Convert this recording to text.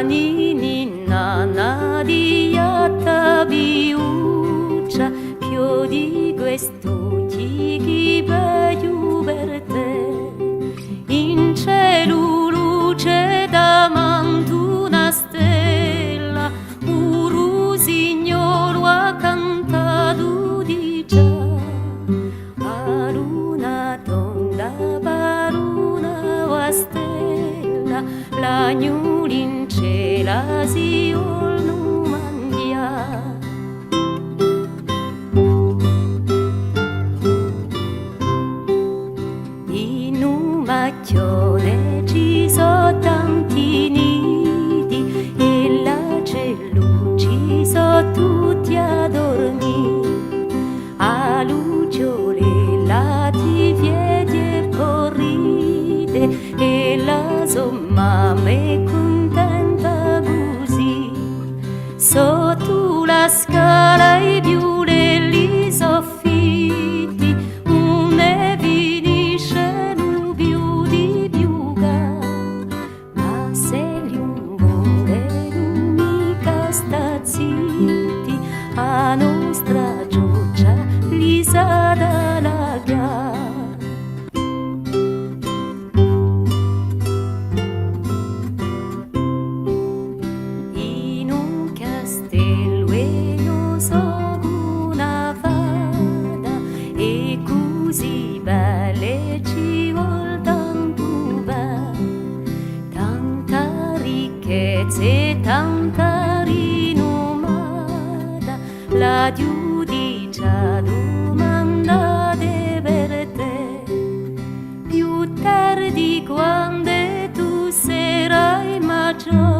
ninna Nadia viuccia, che io di questo ti voglio per te. In cielo luce davanti una stella, un rusignolo ha cantato di già. A luna tonda per una stella, l'agnolo in cielo si vuol non mangia. In un macchione ci sono tanti nidi e là cielo ci sono tutti a dormire. A lucciole là ti vedi e porride e la somma me contenta così. Sotto la scala i violelli soffitti, une finisce più di piuga, ma se gli un buone non mica sta zitti, a nostra gioccia li sa da la gara. In un castello io so una fada e così belle ci vuol tanto bene, tanta ricchezza e tanta rinomata, la giudicia domanda per te. Più tardi quando tu sarai maggiore,